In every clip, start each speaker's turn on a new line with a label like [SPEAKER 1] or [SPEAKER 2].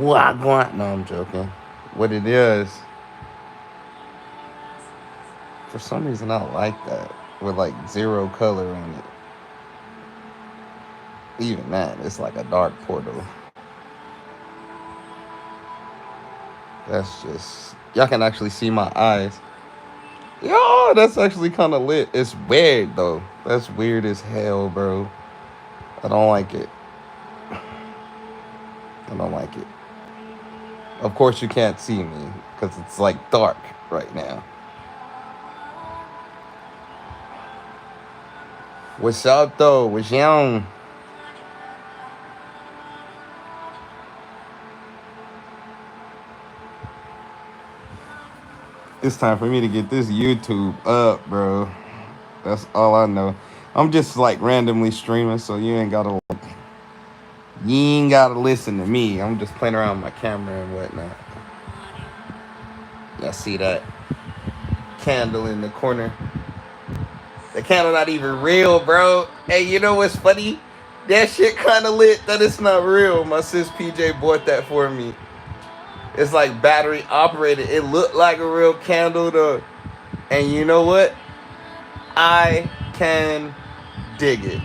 [SPEAKER 1] Wagwan. No, I'm joking. What it is, for some reason, I like that with like zero color on it. Even that, it's like a dark portal. That's just y'all can actually see my eyes. Yo, that's actually kind of lit. It's weird though. That's weird as hell, bro. I don't like it. I don't like it. Of course, you can't see me because it's like dark right now. What's up though? What's young? It's time for me to get this YouTube up, bro. That's all I know. I'm just like randomly streaming, so you ain't gotta listen to me. I'm just playing around with my camera and whatnot. Y'all see that candle in the corner? The candle not even real, bro. Hey, you know what's funny? That shit kind of lit. That it's not real. My sis PJ bought that for me. It's like battery operated. It looked like a real candle though. And you know what? I can dig it.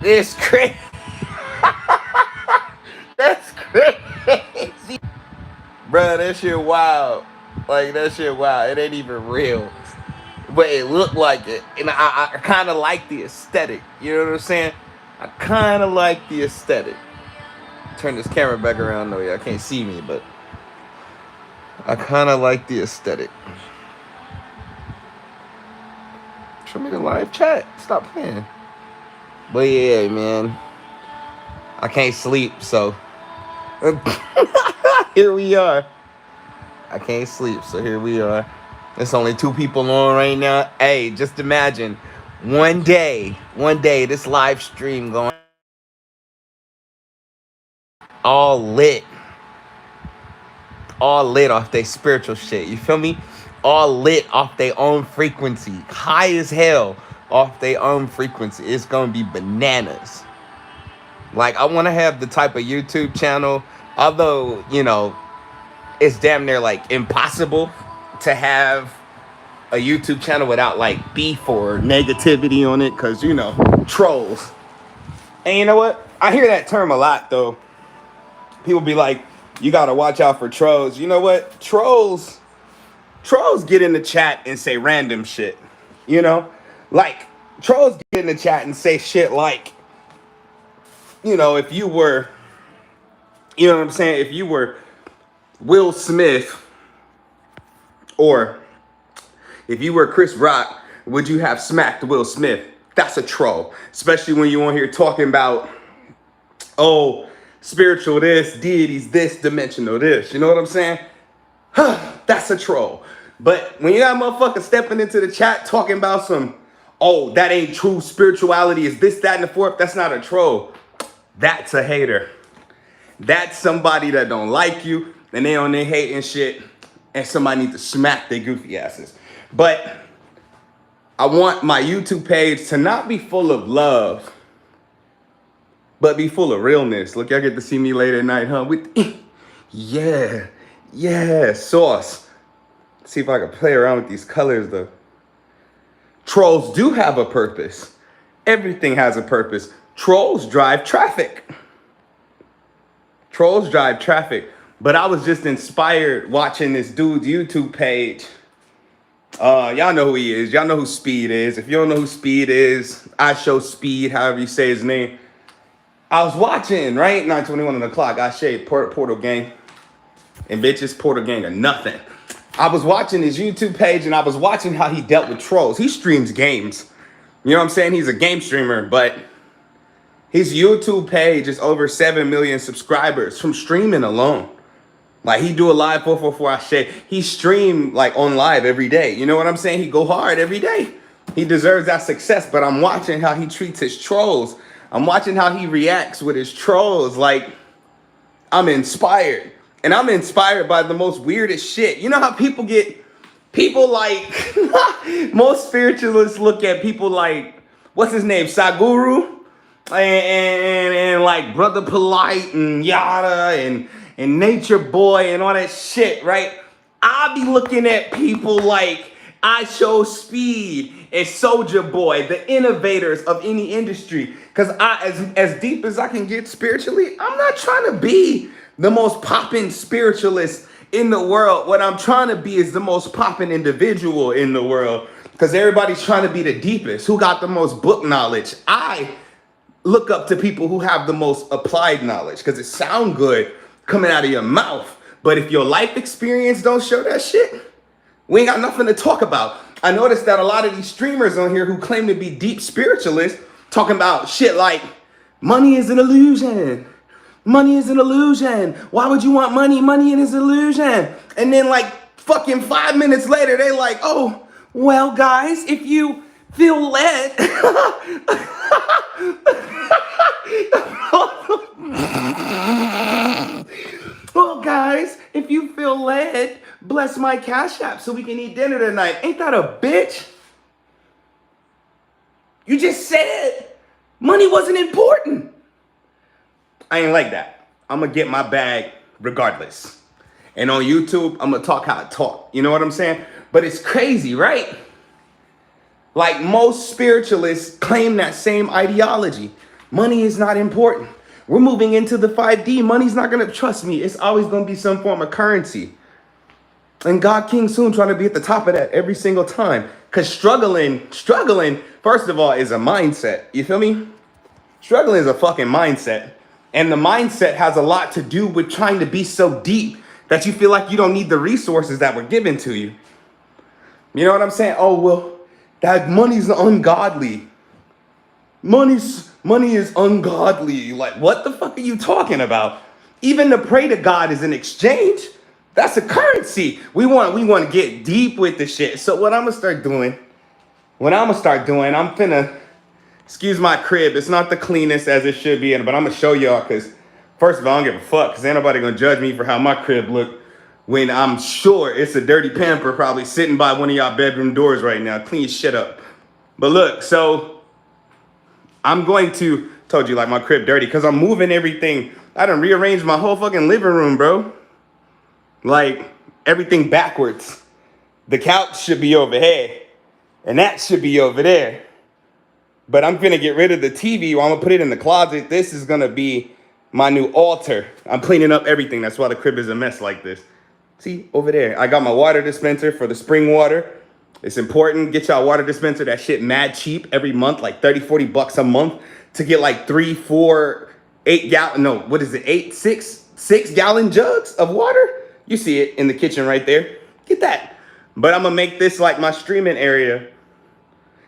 [SPEAKER 1] It's crazy. That's crazy. Bro, that shit wild. Like, that shit wild. It ain't even real. But it looked like it. And I kind of like the aesthetic. You know what I'm saying? I kind of like the aesthetic. Turn this camera back around though. Y'all can't see me, but I kind of like the aesthetic. Show me the live chat. Stop playing. But yeah, man. I can't sleep, so here we are. I can't sleep, so here we are. There's only 2 people on right now. Hey, just imagine one day, this live stream going all lit, off their spiritual shit. You feel me? All lit off their own frequency, high as hell off their own frequency. It's gonna be bananas. Like, I want to have the type of YouTube channel, although, it's damn near like impossible to have a YouTube channel without like beef or negativity on it, because trolls. And you know what? I hear that term a lot though. People be like, you gotta watch out for trolls. You know what? Trolls get in the chat and say random shit. You know? Like, trolls get in the chat and say shit like, if you were, you know what I'm saying? If you were Will Smith, or if you were Chris Rock, would you have smacked Will Smith? That's a troll. Especially when you on here talking about, oh, spiritual this, deities this, dimensional this. You know what I'm saying? That's a troll. But when you got motherfuckers stepping into the chat talking about some, oh, that ain't true, spirituality is this, that, and the fourth, that's not a troll. That's a hater. That's somebody that don't like you, and they on their hating shit, and somebody need to smack their goofy asses. But I want my YouTube page to not be full of love, but be full of realness. Look, y'all get to see me late at night, huh? Yeah, sauce. See if I can play around with these colors, though. Trolls do have a purpose. Everything has a purpose. Trolls drive traffic. But I was just inspired watching this dude's YouTube page. Y'all know who he is. Y'all know who Speed is. If you don't know who Speed is, I show Speed, however you say his name. I was watching, right? 9:21 on the clock. I shade Portal Gang. And bitches, Portal Gang are nothing. I was watching his YouTube page and I was watching how he dealt with trolls. He streams games. You know what I'm saying? He's a game streamer, but his YouTube page is over 7 million subscribers from streaming alone. Like, he do a live 444 Ashe. He stream like on live every day. You know what I'm saying? He go hard every day. He deserves that success, but I'm watching how he treats his trolls. I'm watching how he reacts with his trolls. Like, I'm inspired. And I'm inspired by the most weirdest shit. You know how people like, most spiritualists look at people like, what's his name, Saguru? And like Brother Polite and Yada and Nature Boy and all that shit, right? I'll be looking at people like I Show Speed and Soldier Boy, the innovators of any industry. Because as deep as I can get spiritually, I'm not trying to be the most poppin' spiritualist in the world. What I'm trying to be is the most poppin' individual in the world. Because everybody's trying to be the deepest. Who got the most book knowledge? I look up to people who have the most applied knowledge because it sounds good coming out of your mouth. But if your life experience don't show that shit, we ain't got nothing to talk about. I noticed that a lot of these streamers on here who claim to be deep spiritualists talking about shit like money is an illusion. Money is an illusion. Why would you want money? Money is an illusion. And then like fucking 5 minutes later, they like, oh, well, guys, if you feel led. Well, guys, if you feel led, bless my Cash App so we can eat dinner tonight. Ain't that a bitch? You just said money wasn't important. I ain't like that. I'm going to get my bag regardless. And on YouTube, I'm going to talk how I talk. You know what I'm saying? But it's crazy, right? Like most spiritualists claim that same ideology. Money is not important. We're moving into the 5D. Money's not going to, trust me, it's always going to be some form of currency. And God King Soon trying to be at the top of that every single time. Because struggling, first of all, is a mindset. You feel me? Struggling is a fucking mindset. And the mindset has a lot to do with trying to be so deep that you feel like you don't need the resources that were given to you. You know what I'm saying? Oh, well, that money's ungodly. Money is ungodly. Like, what the fuck are you talking about? Even to pray to God is an exchange. That's a currency. We want to get deep with the shit. So what I'm gonna start doing, I'm finna, excuse my crib. It's not the cleanest as it should be, but I'm gonna show y'all because first of all, I don't give a fuck because ain't nobody gonna judge me for how my crib look when I'm sure it's a dirty pamper probably sitting by one of y'all bedroom doors right now. Clean shit up. But look, so I'm going to, told you like my crib dirty because I'm moving everything. I done rearranged my whole fucking living room, bro. Like everything backwards. The couch should be over here and that should be over there. But I'm gonna get rid of the TV or I'm gonna put it in the closet. This is gonna be my new altar. I'm cleaning up everything. That's why the crib is a mess like this. See, over there. I got my water dispenser for the spring water. It's important. Get y'all water dispenser. That shit mad cheap every month, like 30, 40 bucks a month to get like 3, 4, 8 gallon, no, what is it? 6 gallon jugs of water. You see it in the kitchen right there. Get that. But I'm gonna make this like my streaming area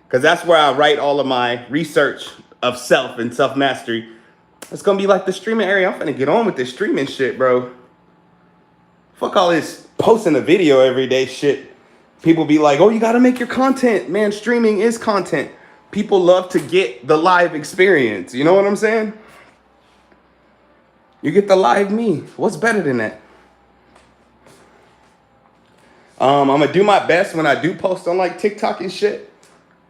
[SPEAKER 1] because that's where I write all of my research of self and self-mastery. It's gonna be like the streaming area. I'm finna get on with this streaming shit, bro. Fuck all this posting a video every day shit. People be like, oh, you gotta make your content. Man, streaming is content. People love to get the live experience. You know what I'm saying? You get the live me. What's better than that? I'm gonna do my best when I do post on like TikTok and shit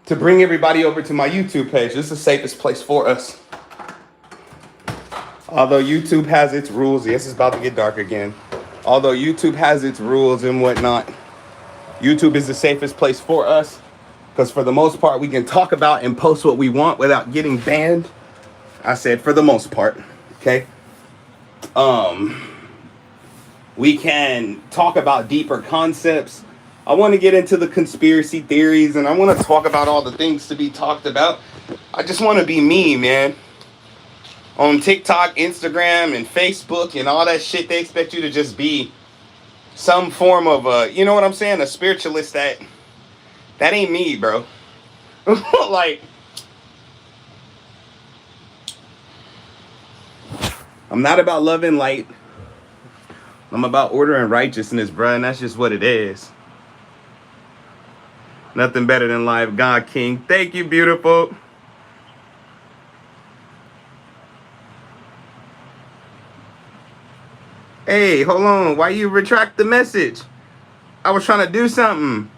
[SPEAKER 1] to bring everybody over to my YouTube page. This is the safest place for us. Although YouTube has its rules. Yes, it's about to get dark again. Although YouTube has its rules and whatnot, YouTube is the safest place for us because for the most part, we can talk about and post what we want without getting banned. I said for the most part, okay? We can talk about deeper concepts. I want to get into the conspiracy theories and I want to talk about all the things to be talked about. I just want to be me, man. On TikTok, Instagram, and Facebook, and all that shit, they expect you to just be some form of a, you know what I'm saying? A spiritualist that ain't me, bro. Like, I'm not about love and light. I'm about order and righteousness, bro, and that's just what it is. Nothing better than live. God King. Thank you, beautiful. Hey, hold on. Why you retract the message? I was trying to do something.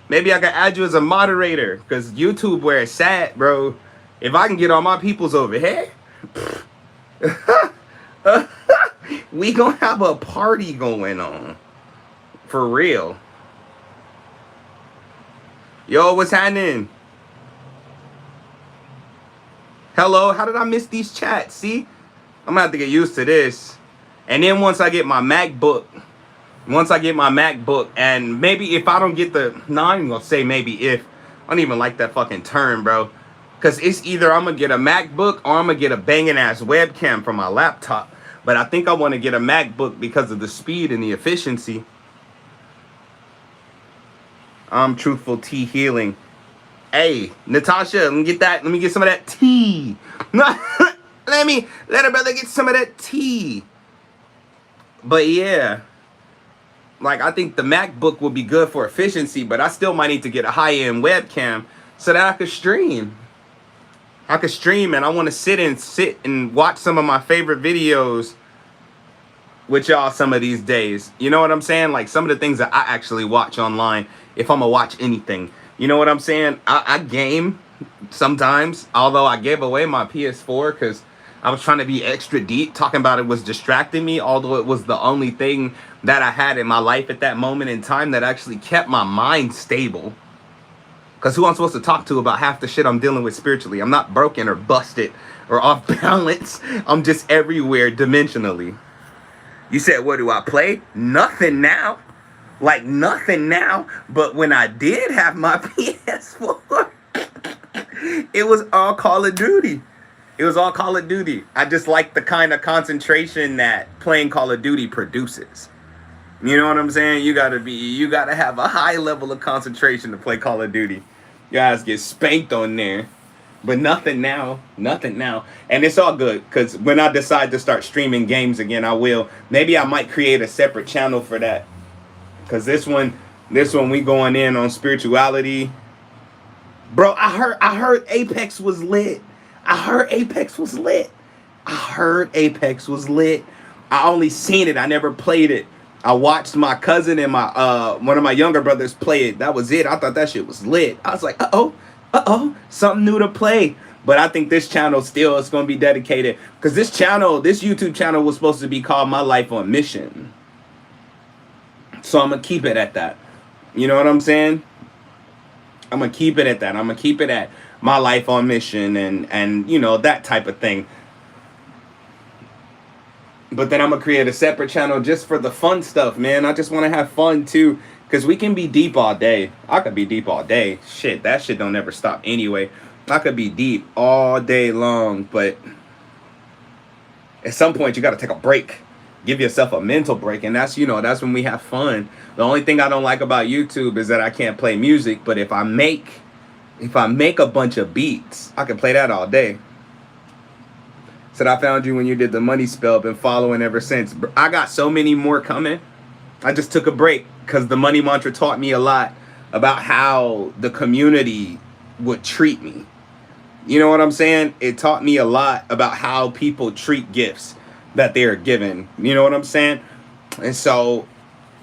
[SPEAKER 1] Maybe I can add you as a moderator. Because YouTube where it's at, bro. If I can get all my peoples over here. We gonna have a party going on. For real. Yo, what's happening? Hello, how did I miss these chats? See? I'm gonna have to get used to this. And then once I get my MacBook, and maybe if I don't get the, no, I'm gonna say maybe if, I don't even like that fucking term, bro. Because it's either I'm gonna get a MacBook or I'm gonna get a banging ass webcam for my laptop. But I think I wanna get a MacBook because of the speed and the efficiency. I'm Truthful Tea Healing. Hey, Natasha, let me get that. Let me get some of that tea. Let a brother get some of that tea. But yeah, like I think the MacBook would be good for efficiency, but I still might need to get a high-end webcam so that I could stream. And I want to sit and watch some of my favorite videos with y'all some of these days. You know what I'm saying? Like some of the things that I actually watch online, if I'm gonna watch anything. You know what I'm saying? I game sometimes, although I gave away my PS4 because I was trying to be extra deep. Talking about it was distracting me, although it was the only thing that I had in my life at that moment in time that actually kept my mind stable. Because who I'm supposed to talk to about half the shit I'm dealing with spiritually? I'm not broken or busted or off balance. I'm just everywhere dimensionally. You said, what do I play? Nothing now. Like nothing now. But when I did have my PS4, it was all Call of Duty. I just like the kind of concentration that playing Call of Duty produces. You know what I'm saying? You gotta have a high level of concentration to play Call of Duty. You guys get spanked on there. But nothing now. And it's all good, because when I decide to start streaming games again, I will. Maybe I might create a separate channel for that. Because this one we going in on spirituality. Bro, I heard Apex was lit. I only seen it. I never played it. I watched my cousin and my one of my younger brothers play it. That was it. I thought that shit was lit. I was like, uh-oh, something new to play. But I think this channel still is going to be dedicated. Because this YouTube channel was supposed to be called My Life on Mission. So I'm going to keep it at that. You know what I'm saying? I'm going to keep it at that. I'm going to keep it at My Life on Mission and you know, that type of thing. But then I'm going to create a separate channel just for the fun stuff, man. I just want to have fun, too. Because we can be deep all day. I could be deep all day. Shit, that shit don't ever stop anyway. I could be deep all day long. But at some point, you got to take a break. Give yourself a mental break. And that's, you know, that's when we have fun. The only thing I don't like about YouTube is that I can't play music. But if I make a bunch of beats, I can play that all day. Said I found you when you did the money spell. Been following ever since. I got so many more coming. I just took a break because the money mantra taught me a lot about how the community would treat me. You know what I'm saying? It taught me a lot about how people treat gifts that they are given. You know what I'm saying? And so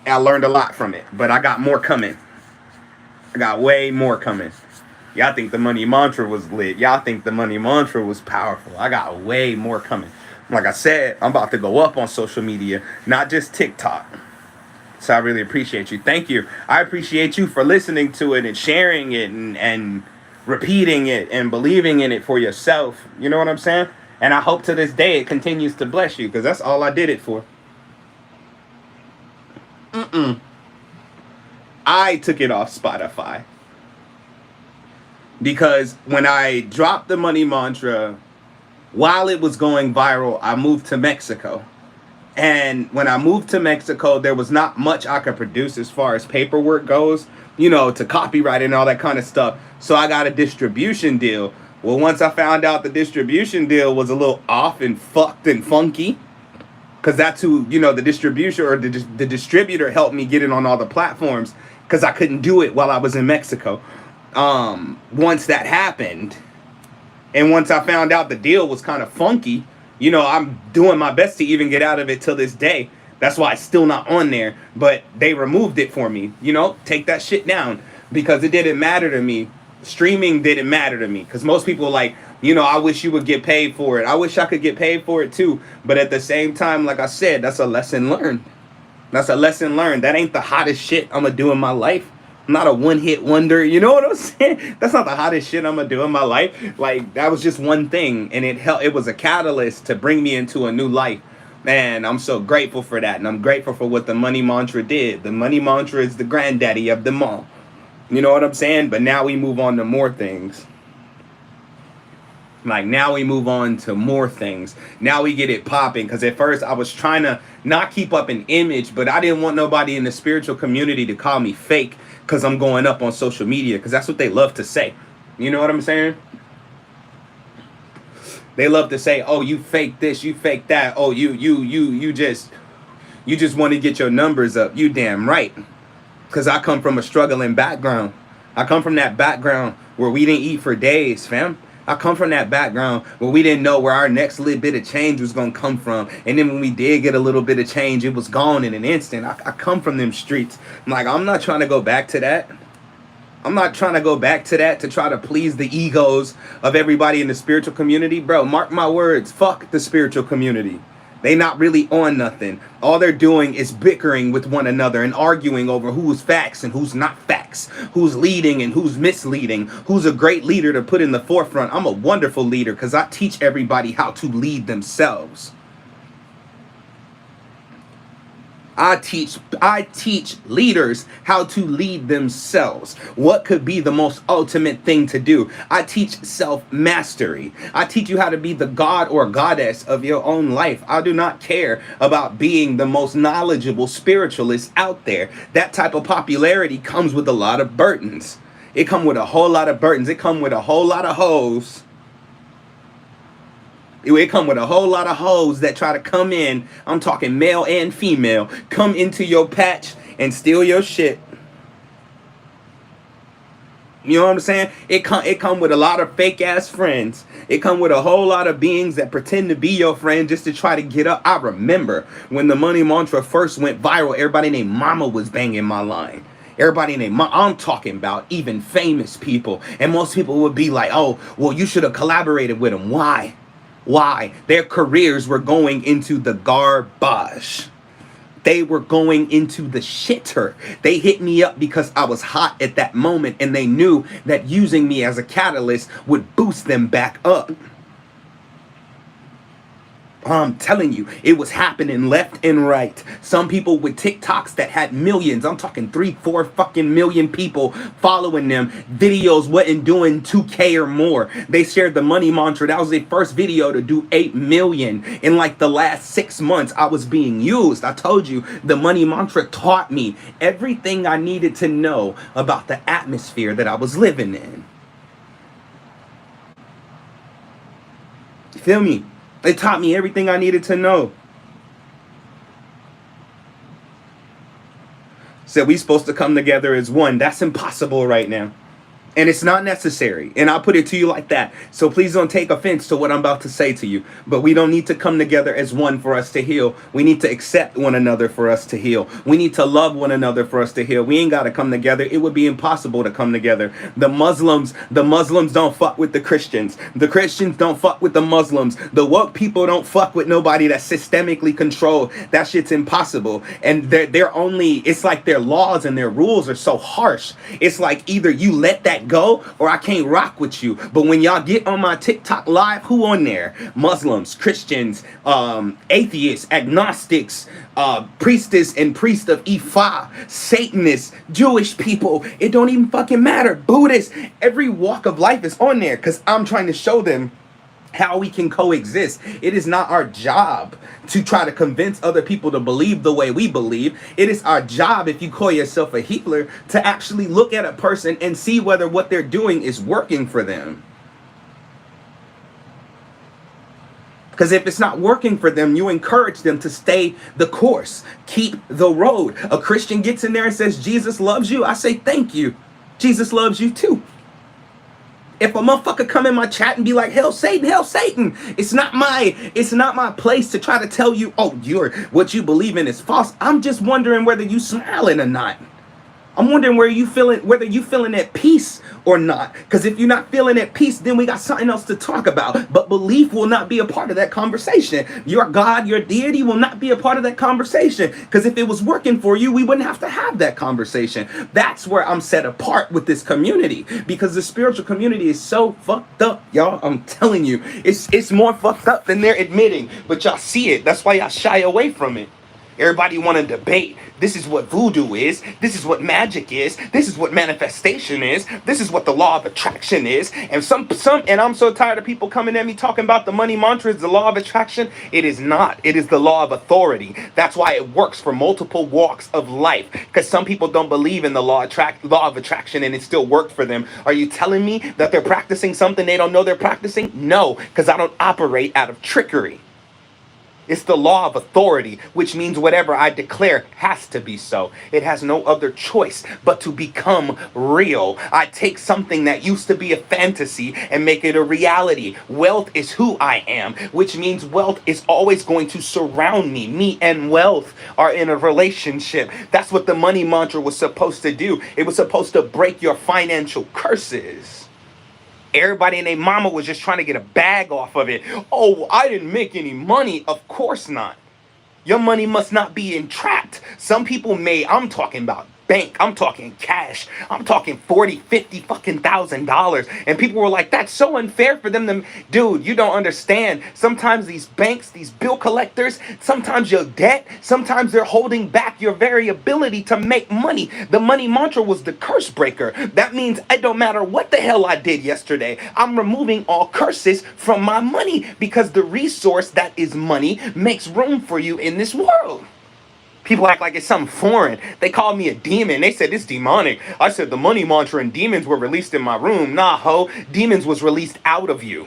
[SPEAKER 1] I learned a lot from it. But I got more coming. I got way more coming. Y'all think the money mantra was lit. Y'all think the money mantra was powerful. I got way more coming. Like I said, I'm about to go up on social media, not just TikTok. So I really appreciate you. Thank you. I appreciate you for listening to it and sharing it and repeating it and believing in it for yourself. You know what I'm saying? And I hope to this day it continues to bless you, because that's all I did it for. I took it off Spotify. Because when I dropped the money mantra, while it was going viral, I moved to Mexico. And when I moved to Mexico, there was not much I could produce as far as paperwork goes, you know, to copyright and all that kind of stuff. So I got a distribution deal. Well, once I found out the distribution deal was a little off and fucked and funky, because that's who, you know, the distribution or the distributor helped me get it on all the platforms, because I couldn't do it while I was in Mexico. Once that happened, and once I found out the deal was kind of funky, you know, I'm doing my best to even get out of it till this day. That's why it's still not on there, but they removed it for me. You know, take that shit down, because it didn't matter to me Streaming didn't matter to me because most people like, I wish you would get paid for it. I wish I could get paid for it too. But at the same time, like I said, that's a lesson learned. That's a lesson learned. That ain't the hottest shit I'm gonna do in my life. I'm not a one-hit wonder. You know what I'm saying? That's not the hottest shit I'm gonna do in my life. Like, that was just one thing, and it was a catalyst to bring me into a new life. Man, I'm so grateful for that, and I'm grateful for what the Money Mantra did. The Money Mantra is the granddaddy of them all. You know what I'm saying? But now we move on to more things. Like, now we move on to more things. Now we get it popping. Because at first I was trying to not keep up an image, but I didn't want nobody in the spiritual community to call me fake because I'm going up on social media. Because that's what they love to say. You know what I'm saying? They love to say, oh, you fake this, you fake that. Oh, you just want to get your numbers up. You damn right. Because I come from a struggling background. I come from that background where we didn't eat for days, fam. I come from that background where we didn't know where our next little bit of change was going to come from. And then when we did get a little bit of change, it was gone in an instant. I come from them streets. I'm not trying to go back to that. I'm not trying to go back to that to try to please the egos of everybody in the spiritual community. Bro, mark my words. Fuck the spiritual community. They not really on nothing. All they're doing is bickering with one another and arguing over who's facts and who's not facts, who's leading and who's misleading, who's a great leader to put in the forefront. I'm a wonderful leader because I teach everybody how to lead themselves. I teach leaders how to lead themselves. What could be the most ultimate thing to do? I teach self-mastery. I teach you how to be the god or goddess of your own life. I do not care about being the most knowledgeable spiritualist out there. That type of popularity comes with a lot of burdens. It comes with a whole lot of burdens. It comes with a whole lot of hoes. It come with a whole lot of hoes that try to come in. I'm talking male and female. Come into your patch and steal your shit. You know what I'm saying? It come with a lot of fake ass friends. It come with a whole lot of beings that pretend to be your friend just to try to get up. I remember when the Money Mantra first went viral, everybody named Mama was banging my line. Everybody named Mama. I'm talking about even famous people. And most people would be like, oh, well, you should have collaborated with them. Why? Why? Their careers were going into the garbage. They were going into the shitter. They hit me up because I was hot at that moment and they knew that using me as a catalyst would boost them back up. I'm telling you, it was happening left and right. Some people with TikToks that had millions. I'm talking 3-4 fucking million people following them. Videos wasn't doing 2K or more. They shared the Money Mantra. That was their first video to do 8 million. In like the last 6 months, I was being used. I told you, the Money Mantra taught me everything I needed to know about the atmosphere that I was living in. You feel me? It taught me everything I needed to know. Said we supposed to come together as one. That's impossible right now. And it's not necessary. And I'll put it to you like that. So please don't take offense to what I'm about to say to you. But we don't need to come together as one for us to heal. We need to accept one another for us to heal. We need to love one another for us to heal. We ain't got to come together. It would be impossible to come together. The Muslims don't fuck with the Christians. The Christians don't fuck with the Muslims. The woke people don't fuck with nobody that's systemically controlled. That shit's impossible. And they're only, it's like their laws and their rules are so harsh. It's like either you let that go or I can't rock with you. But when y'all get on my TikTok live, who on there? Muslims, Christians, atheists, agnostics, priestess and priest of Ifa, Satanists, Jewish people. It don't even fucking matter. Buddhists, every walk of life is on there because I'm trying to show them how we can coexist. It is not our job to try to convince other people to believe the way we believe. It is our job, if you call yourself a healer, to actually look at a person and see whether what they're doing is working for them. Because if it's not working for them, you encourage them to stay the course. Keep the road. A Christian gets in there and says, Jesus loves you. I say, thank you. Jesus loves you too. If a motherfucker come in my chat and be like, hell Satan, it's not my place to try to tell you, oh, what you believe in is false. I'm just wondering whether you smiling or not. I'm wondering whether you feeling at peace or not. Because if you're not feeling at peace, then we got something else to talk about. But belief will not be a part of that conversation. Your God, your deity will not be a part of that conversation. Because if it was working for you, we wouldn't have to have that conversation. That's where I'm set apart with this community. Because the spiritual community is so fucked up, y'all. I'm telling you, it's more fucked up than they're admitting. But y'all see it. That's why y'all shy away from it. Everybody want to debate. This is what voodoo is. This is what magic is. This is what manifestation is. This is what the law of attraction is. And and I'm so tired of people coming at me talking about the money mantra is the law of attraction. It is not. It is the law of authority. That's why it works for multiple walks of life. Because some people don't believe in the law of attraction and it still worked for them. Are you telling me that they're practicing something they don't know they're practicing? No, because I don't operate out of trickery. It's the law of authority, which means whatever I declare has to be so. It has no other choice but to become real. I take something that used to be a fantasy and make it a reality. Wealth is who I am, which means wealth is always going to surround me. Me and wealth are in a relationship. That's what the money mantra was supposed to do. It was supposed to break your financial curses. Everybody and their mama was just trying to get a bag off of it. Oh, I didn't make any money. Of course not. Your money must not be entrapped. Some people may, I'm talking about bank, I'm talking cash, I'm talking 40, 50 fucking $1,000. And people were like, that's so unfair for them to, dude, you don't understand. Sometimes these banks, these bill collectors, sometimes your debt, sometimes they're holding back your very ability to make money. The money mantra was the curse breaker. That means it don't matter what the hell I did yesterday. I'm removing all curses from my money because the resource that is money makes room for you in this world. People act like it's something foreign. They called me a demon. They said it's demonic. I said the money mantra and demons were released in my room. Nah, ho. Demons was released out of you.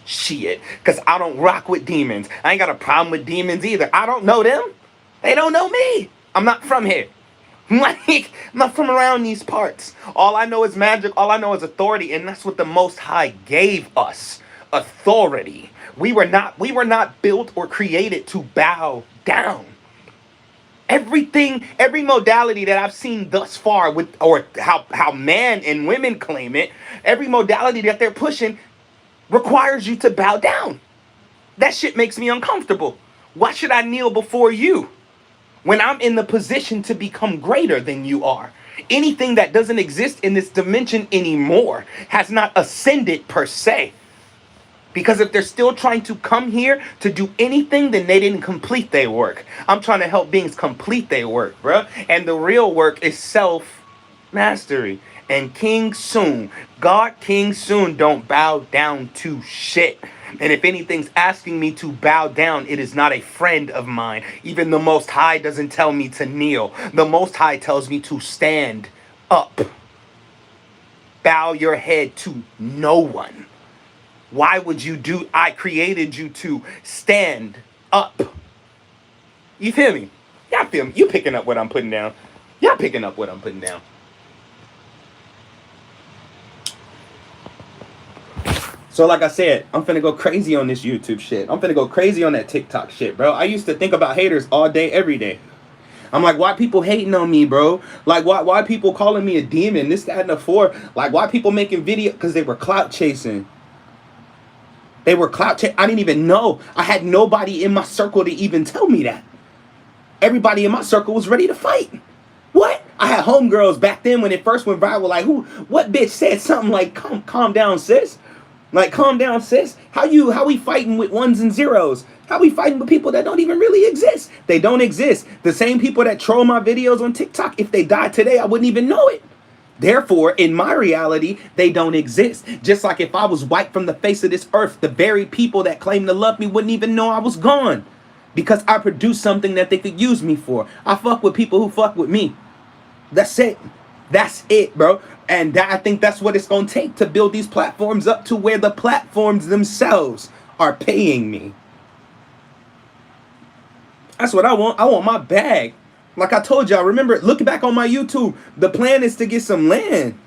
[SPEAKER 1] Shit. Because I don't rock with demons. I ain't got a problem with demons either. I don't know them. They don't know me. I'm not from here. I'm not from around these parts. All I know is magic. All I know is authority. And that's what the Most High gave us. Authority. We were not built or created to bow down. Every modality that I've seen thus far with, or how men and women claim it, every modality that they're pushing requires you to bow down. That shit makes me uncomfortable. Why should I kneel before you when I'm in the position to become greater than you are? Anything that doesn't exist in this dimension anymore has not ascended per se. Because if they're still trying to come here to do anything, then they didn't complete their work. I'm trying to help beings complete their work, bro. And the real work is self-mastery. And King Soon, God King Soon don't bow down to shit. And if anything's asking me to bow down, it is not a friend of mine. Even the Most High doesn't tell me to kneel. The Most High tells me to stand up. Bow your head to no one. Why would you do? I created you to stand up. You feel me? Y'all feel me? You picking up what I'm putting down. Y'all picking up what I'm putting down. So like I said, I'm finna go crazy on this YouTube shit. I'm finna go crazy on that TikTok shit, bro. I used to think about haters all day, every day. I'm like, why people hating on me, bro? Like, why people calling me a demon? This, that, and the four. Like, why people making video? Because they were clout chasing. They were clout chasing. I didn't even know. I had nobody in my circle to even tell me that. Everybody in my circle was ready to fight. What? I had homegirls back then when it first went viral. Like, what bitch said something like, calm down, sis? Like, calm down, sis. How we fighting with ones and zeros? How we fighting with people that don't even really exist? They don't exist. The same people that troll my videos on TikTok, if they died today, I wouldn't even know it. Therefore, in my reality, they don't exist. Just like if I was wiped from the face of this earth, the very people that claim to love me wouldn't even know I was gone. Because I produced something that they could use me for. I fuck with people who fuck with me. That's it. That's it, bro. And I think that's what it's going to take to build these platforms up to where the platforms themselves are paying me. That's what I want. I want my bag. Like I told y'all, remember, look back on my YouTube. The plan is to get some land.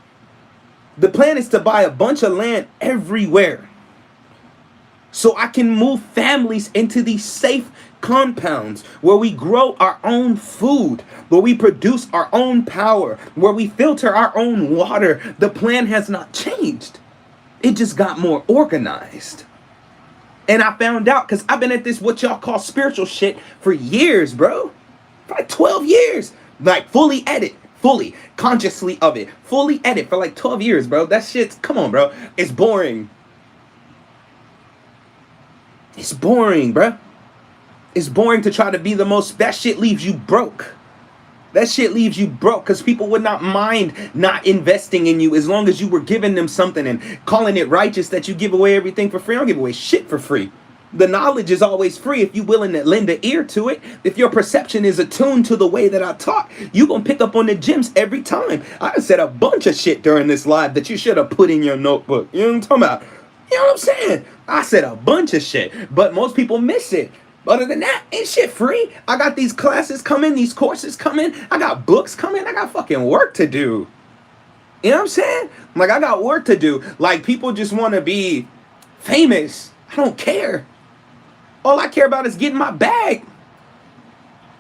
[SPEAKER 1] The plan is to buy a bunch of land everywhere. So I can move families into these safe compounds, where we grow our own food, where we produce our own power, where we filter our own water. The plan has not changed. It just got more organized. And I found out because I've been at this what y'all call spiritual shit for years, bro. For like 12 years. Like fully edit, fully consciously of it. Fully edit for like 12 years, bro. That shit's, come on, bro. It's boring. It's boring, bro. It's boring to try to be the most. That shit leaves you broke. That shit leaves you broke because people would not mind not investing in you as long as you were giving them something and calling it righteous that you give away everything for free. I don't give away shit for free. The knowledge is always free if you're willing to lend an ear to it. If your perception is attuned to the way that I talk, you're going to pick up on the gems every time. I said a bunch of shit during this live that you should have put in your notebook. You know what I'm talking about? You know what I'm saying? I said a bunch of shit, but most people miss it. Other than that, ain't shit free. I got these classes coming, these courses coming. I got books coming. I got fucking work to do. You know what I'm saying? Like, I got work to do. Like, people just want to be famous. I don't care. All I care about is getting my bag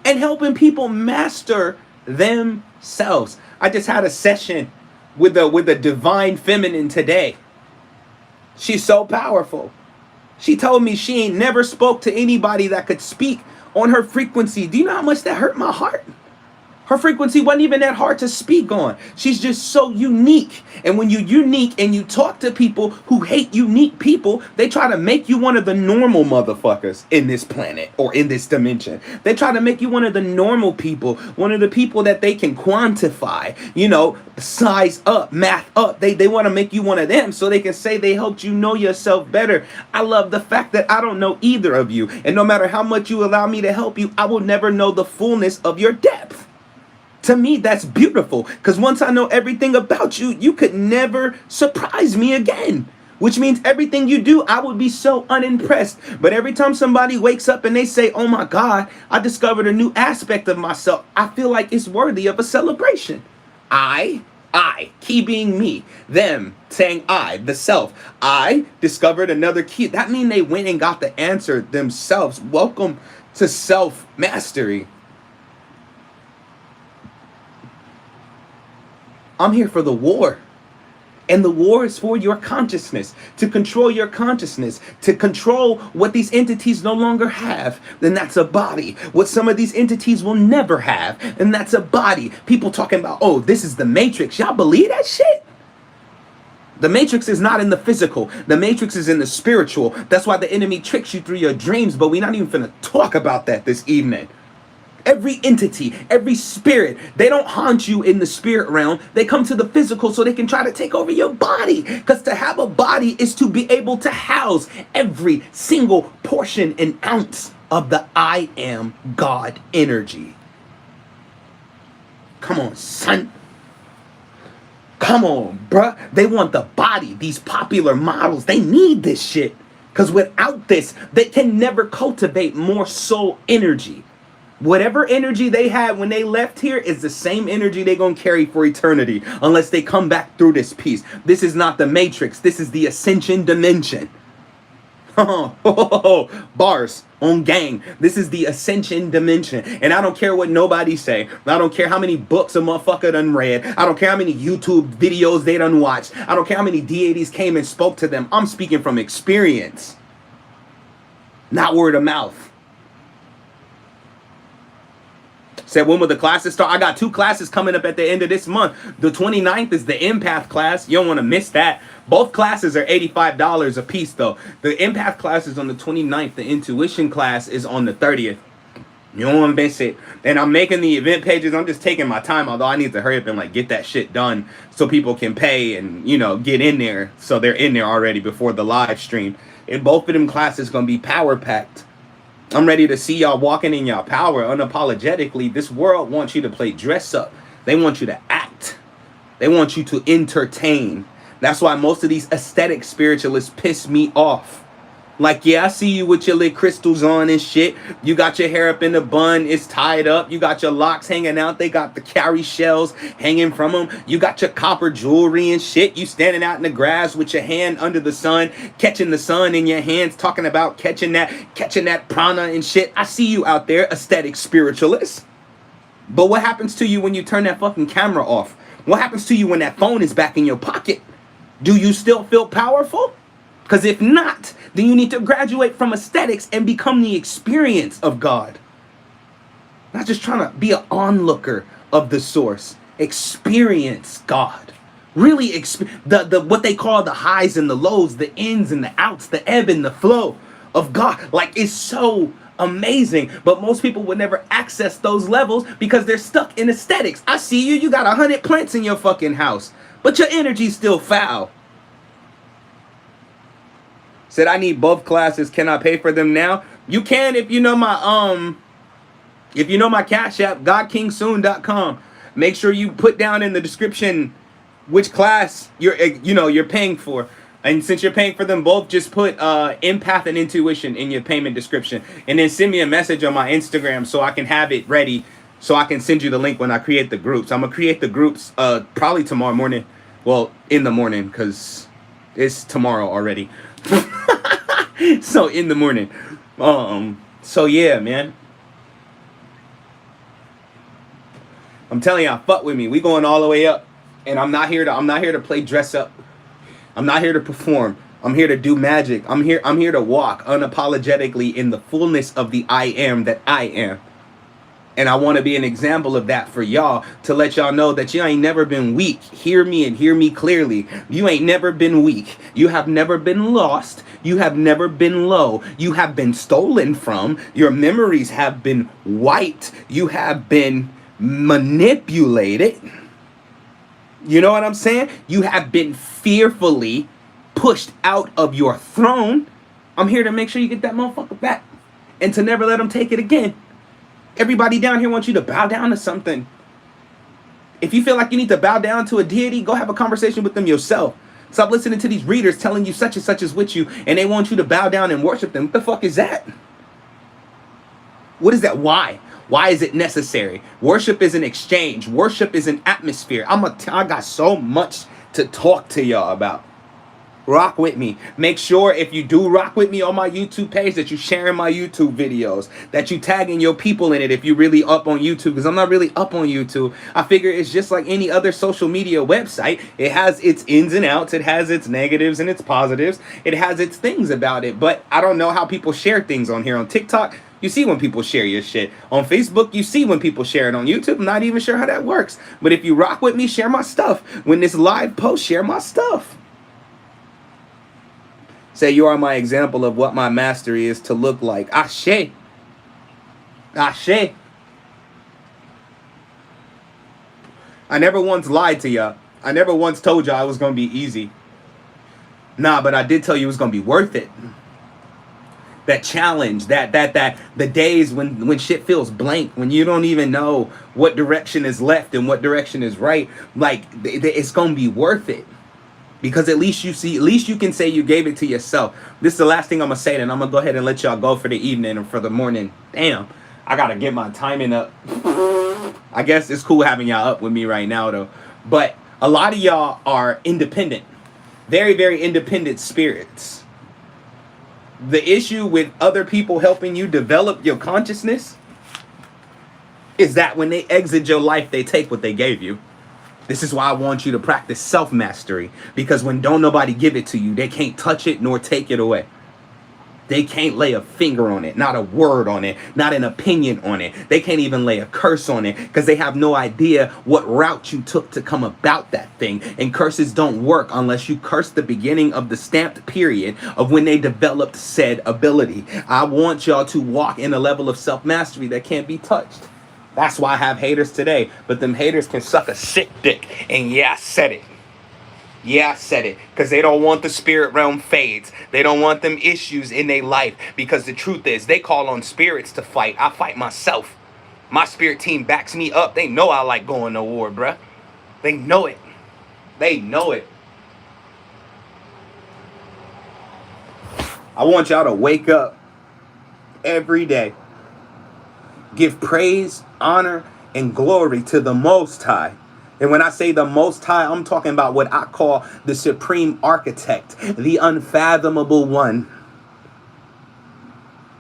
[SPEAKER 1] and helping people master themselves. I just had a session with the divine feminine today. She's so powerful. She told me she ain't never spoke to anybody that could speak on her frequency. Do you know how much that hurt my heart? Her frequency wasn't even that hard to speak on. She's just so unique. And when you're unique and you talk to people who hate unique people, they try to make you one of the normal motherfuckers in this planet or in this dimension. They try to make you one of the normal people, one of the people that they can quantify, you know, size up, math up. They want to make you one of them so they can say they helped you know yourself better. I love the fact that I don't know either of you. And no matter how much you allow me to help you, I will never know the fullness of your depth. To me, that's beautiful, because once I know everything about you, you could never surprise me again. Which means everything you do, I would be so unimpressed. But every time somebody wakes up and they say, oh my God, I discovered a new aspect of myself, I feel like it's worthy of a celebration. I, key being me, them saying I, the self, I discovered another key. That means they went and got the answer themselves. Welcome to self-mastery. I'm here for the war. And the war is for your consciousness, to control your consciousness, to control what these entities no longer have. Then that's a body. What some of these entities will never have. And that's a body. People talking about, oh, this is the Matrix. Y'all believe that shit? The Matrix is not in the physical. The Matrix is in the spiritual. That's why the enemy tricks you through your dreams. But we're not even finna talk about that this evening. Every entity, every spirit, they don't haunt you in the spirit realm. They come to the physical so they can try to take over your body. Because to have a body is to be able to house every single portion and ounce of the I am God energy. Come on, son. Come on, bruh. They want the body. These popular models, they need this shit. Because without this, they can never cultivate more soul energy. Whatever energy they had when they left here is the same energy they're going to carry for eternity unless they come back through this piece. This is not the Matrix. This is the Ascension Dimension. Bars on gang. This is the Ascension Dimension. And I don't care what nobody say. I don't care how many books a motherfucker done read. I don't care how many YouTube videos they done watched. I don't care how many deities came and spoke to them. I'm speaking from experience. Not word of mouth. Said, when will the classes start? I got 2 classes coming up at the end of this month. The 29th is the empath class. You don't want to miss that. Both classes are $85 a piece, though. The empath class is on the 29th. The intuition class is on the 30th. You don't want to miss it. And I'm making the event pages. I'm just taking my time, although I need to hurry up and like get that shit done so people can pay and, you know, get in there. So they're in there already before the live stream. And both of them classes going to be power packed. I'm ready to see y'all walking in y'all power unapologetically. This world wants you to play dress up. They want you to act. They want you to entertain. That's why most of these aesthetic spiritualists piss me off. Like, yeah, I see you with your little crystals on and shit. You got your hair up in a bun. It's tied up. You got your locks hanging out. They got the cowrie shells hanging from them. You got your copper jewelry and shit. You standing out in the grass with your hand under the sun, catching the sun in your hands, talking about catching that prana and shit. I see you out there, aesthetic spiritualist. But what happens to you when you turn that fucking camera off? What happens to you when that phone is back in your pocket? Do you still feel powerful? Because if not, then you need to graduate from aesthetics and become the experience of God. Not just trying to be an onlooker of the source. Experience God. Really the what they call the highs and the lows, the ins and the outs, the ebb and the flow of God. Like, it's so amazing. But most people would never access those levels because they're stuck in aesthetics. I see you got 100 plants in your fucking house, but your energy's still foul. Said, I need both classes. Can I pay for them now? You can if you know my Cash App, godkingsoon.com. Make sure you put down in the description which class you're paying for. And since you're paying for them both, just put empath and intuition in your payment description. And then send me a message on my Instagram so I can have it ready, so I can send you the link when I create the groups. I'm gonna create the groups probably tomorrow morning. Well, in the morning, because it's tomorrow already. So in the morning. So yeah, man. I'm telling y'all, fuck with me. We going all the way up. And I'm not here to play dress up. I'm not here to perform. I'm here to do magic. I'm here to walk unapologetically in the fullness of the I am that I am. And I want to be an example of that for y'all, to let y'all know that you ain't never been weak. Hear me and hear me clearly. You ain't never been weak. You have never been lost. You have never been low. You have been stolen from. Your memories have been wiped. You have been manipulated. You know what I'm saying? You have been fearfully pushed out of your throne. I'm here to make sure you get that motherfucker back and to never let them take it again. Everybody down here wants you to bow down to something. If you feel like you need to bow down to a deity, go have a conversation with them yourself. Stop listening to these readers telling you such and such is with you, and they want you to bow down and worship them. What the fuck is that? What is that? Why? Why is it necessary? Worship is an exchange. Worship is an atmosphere. I got so much to talk to y'all about. Rock with me. Make sure if you do rock with me on my YouTube page that you sharing my YouTube videos, that you tagging your people in it if you really up on YouTube, because I'm not really up on YouTube. I figure it's just like any other social media website. It has its ins and outs. It has its negatives and its positives. It has its things about it. But I don't know how people share things on here. On TikTok, you see when people share your shit. On Facebook, you see when people share it. On YouTube, I'm not even sure how that works. But if you rock with me, share my stuff. When this live post, share my stuff. Say, you are my example of what my mastery is to look like. Ashe. Ashe. I never once lied to y'all. I never once told y'all it was going to be easy. Nah, but I did tell you it was going to be worth it. That challenge, that the days when shit feels blank, when you don't even know what direction is left and what direction is right, like it's going to be worth it. Because at least you can say you gave it to yourself. This is the last thing I'm going to say, and I'm going to go ahead and let y'all go for the evening and for the morning. Damn, I got to get my timing up. I guess it's cool having y'all up with me right now, though. But a lot of y'all are independent. Very, very independent spirits. The issue with other people helping you develop your consciousness is that when they exit your life, they take what they gave you. This is why I want you to practice self-mastery. Because when don't nobody give it to you, they can't touch it nor take it away. They can't lay a finger on it, not a word on it, not an opinion on it. They can't even lay a curse on it because they have no idea what route you took to come about that thing. And curses don't work unless you curse the beginning of the stamped period of when they developed said ability. I want y'all to walk in a level of self-mastery that can't be touched. That's why I have haters today. But them haters can suck a sick dick. And yeah, I said it. Yeah, I said it. Because they don't want the spirit realm fades. They don't want them issues in their life. Because the truth is, they call on spirits to fight. I fight myself. My spirit team backs me up. They know I like going to war, bruh. They know it. They know it. I want y'all to wake up every day. Give praise, honor, and glory to the Most High. And when I say the Most High, I'm talking about what I call the Supreme Architect, the Unfathomable One.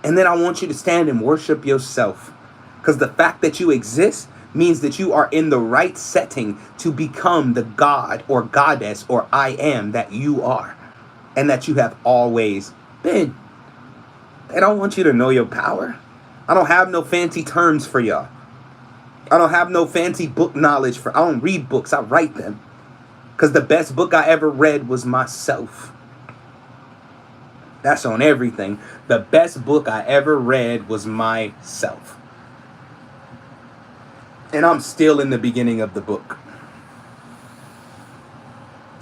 [SPEAKER 1] And then I want you to stand and worship yourself. Because the fact that you exist means that you are in the right setting to become the God or Goddess or I am that you are. And that you have always been. They don't want you to know your power. I don't have no fancy terms for y'all. I don't have no fancy book knowledge I don't read books, I write them. Because the best book I ever read was myself. That's on everything. The best book I ever read was myself. And I'm still in the beginning of the book.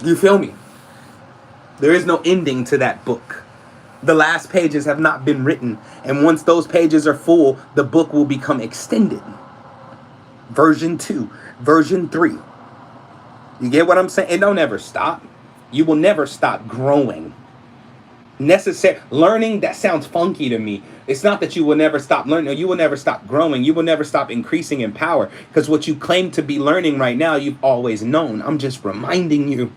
[SPEAKER 1] You feel me? There is no ending to that book. The last pages have not been written. And once those pages are full, the book will become extended. Version 2, version 3. You get what I'm saying? It don't ever stop. You will never stop growing. Learning, that sounds funky to me. It's not that you will never stop learning. You will never stop growing. You will never stop increasing in power. Because what you claim to be learning right now, you've always known. I'm just reminding you.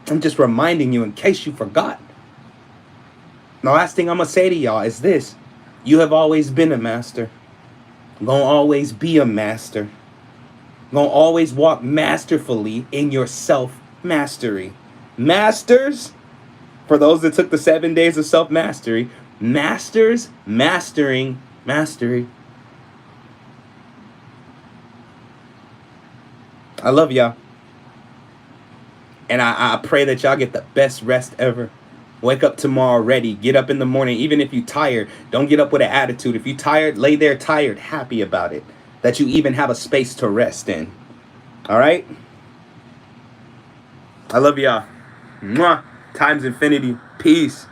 [SPEAKER 1] I'm just reminding you in case you forgot. The last thing I'm going to say to y'all is this. You have always been a master. Gonna always be a master. Gonna always walk masterfully in your self-mastery. Masters, for those that took the 7 days of self-mastery, masters mastering mastery. I love y'all. And I pray that y'all get the best rest ever. Wake up tomorrow ready. Get up in the morning. Even if you're tired, don't get up with an attitude. If you're tired, lay there tired, happy about it. That you even have a space to rest in. All right? I love y'all. Mwah. Times infinity. Peace.